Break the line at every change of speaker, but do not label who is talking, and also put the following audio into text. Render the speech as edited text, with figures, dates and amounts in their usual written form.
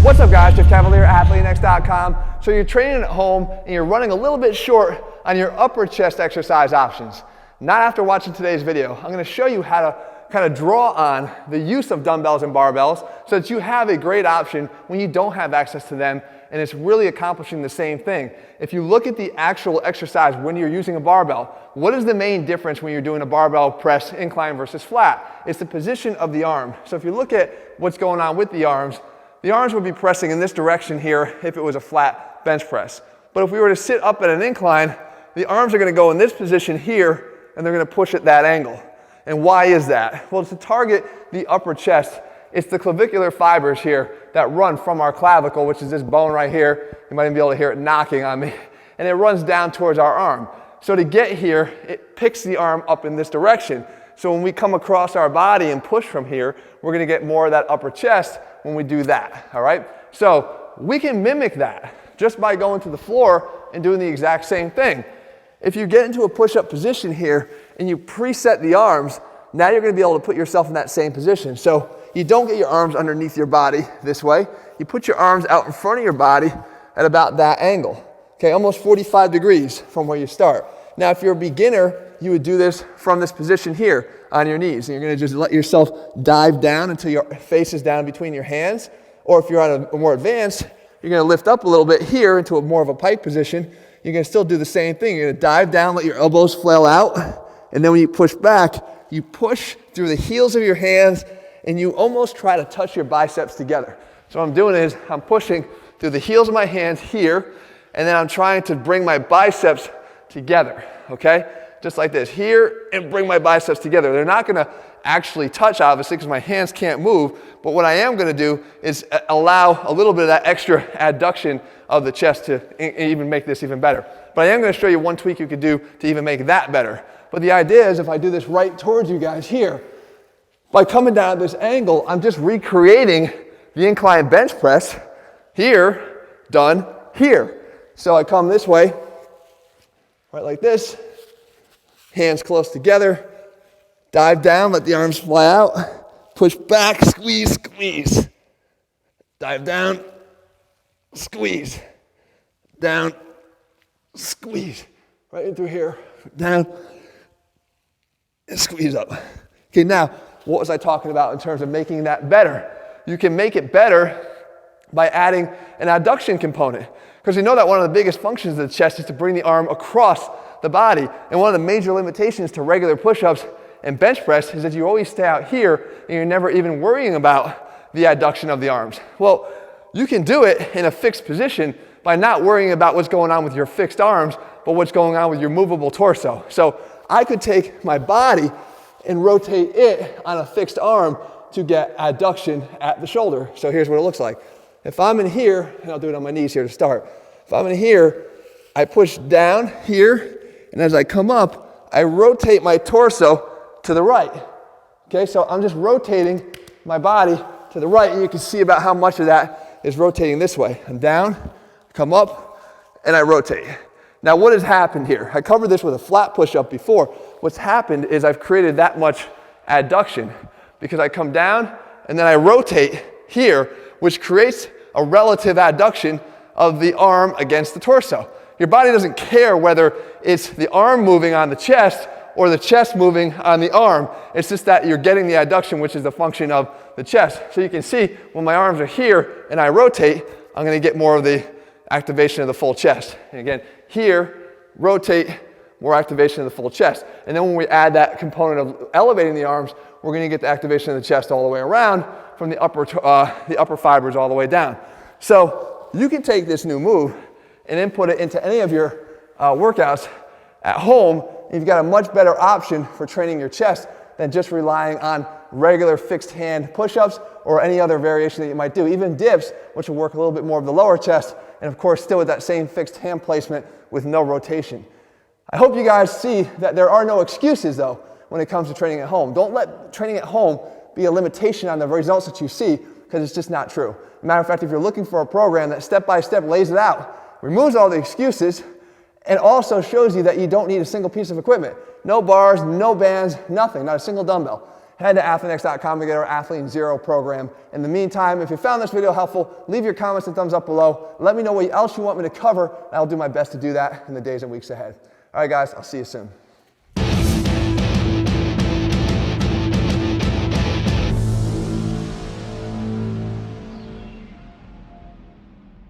What's up guys, Jeff Cavalier at ATHLEAN-X.com. So you're training at home and you're running a little bit short on your upper chest exercise options. Not after watching today's video. I'm going to show you how to kind of draw on the use of dumbbells and barbells so that you have a great option when you don't have access to them and it's really accomplishing the same thing. If you look at the actual exercise when you're using a barbell, what is the main difference when you're doing a barbell press incline versus flat? It's the position of the arm. So if you look at what's going on with the arms would be pressing in this direction here if it was a flat bench press. But if we were to sit up at an incline, the arms are going to go in this position here and they're going to push at that angle. And why is that? Well, it's to target the upper chest. It's the clavicular fibers here that run from our clavicle, which is this bone right here. You might even be able to hear it knocking on me. And it runs down towards our arm. So to get here, it picks the arm up in this direction. So when we come across our body and push from here, we're going to get more of that upper chest when we do that, all right? So we can mimic that just by going to the floor and doing the exact same thing. If you get into a push-up position here and you preset the arms, now you're going to be able to put yourself in that same position. So you don't get your arms underneath your body this way. You put your arms out in front of your body at about that angle, okay, almost 45 degrees from where you start. Now, if you're a beginner, you would do this from this position here on your knees. And you're going to just let yourself dive down until your face is down between your hands. Or if you're on a more advanced, you're going to lift up a little bit here into a more of a pike position. You're going to still do the same thing. You're going to dive down, let your elbows flail out. And then when you push back, you push through the heels of your hands and you almost try to touch your biceps together. So what I'm doing is I'm pushing through the heels of my hands here, and then I'm trying to bring my biceps together, okay? Just like this, here, and bring my biceps together. They're not gonna actually touch, obviously, because my hands can't move, but what I am gonna do is allow a little bit of that extra adduction of the chest to even make this even better. But I am gonna show you one tweak you could do to even make that better. But the idea is if I do this right towards you guys here, by coming down at this angle, I'm just recreating the incline bench press here, done here. So I come this way, right like this, hands close together, dive down, let the arms fly out, push back, squeeze, squeeze. Dive down, squeeze, down, squeeze. Right in through here, down, and squeeze up. Okay, now, what was I talking about in terms of making that better? You can make it better by adding an adduction component. Because we know that one of the biggest functions of the chest is to bring the arm across the body. And one of the major limitations to regular push-ups and bench press is that you always stay out here and you're never even worrying about the adduction of the arms. Well, you can do it in a fixed position by not worrying about what's going on with your fixed arms, but what's going on with your movable torso. So I could take my body and rotate it on a fixed arm to get adduction at the shoulder. So here's what it looks like. If I'm in here, and I'll do it on my knees here to start. If I'm in here, I push down here, and as I come up, I rotate my torso to the right. Okay, so I'm just rotating my body to the right, and you can see about how much of that is rotating this way. I'm down, come up, and I rotate. Now what has happened here? I covered this with a flat push-up before. What's happened is I've created that much adduction because I come down and then I rotate here, which creates a relative adduction of the arm against the torso. Your body doesn't care whether it's the arm moving on the chest or the chest moving on the arm. It's just that you're getting the adduction, which is the function of the chest. So you can see when my arms are here and I rotate, I'm going to get more of the activation of the full chest. And again, here, rotate, more activation of the full chest. And then when we add that component of elevating the arms, we're going to get the activation of the chest all the way around from the upper fibers all the way down. So you can take this new move and input it into any of your workouts at home. You've got a much better option for training your chest than just relying on regular fixed hand push-ups or any other variation that you might do. Even dips, which will work a little bit more of the lower chest, and of course still with that same fixed hand placement with no rotation. I hope you guys see that there are no excuses though when it comes to training at home. Don't let training at home be a limitation on the results that you see, because it's just not true. Matter of fact, if you're looking for a program that step by step lays it out, removes all the excuses, and also shows you that you don't need a single piece of equipment. No bars, no bands, nothing, not a single dumbbell. head to ATHLEAN-X.com to get our ATHLEAN-0 program. In the meantime, if you found this video helpful, leave your comments and thumbs up below. Let me know what else you want me to cover, and I'll do my best to do that in the days and weeks ahead. All right, guys, I'll see you soon.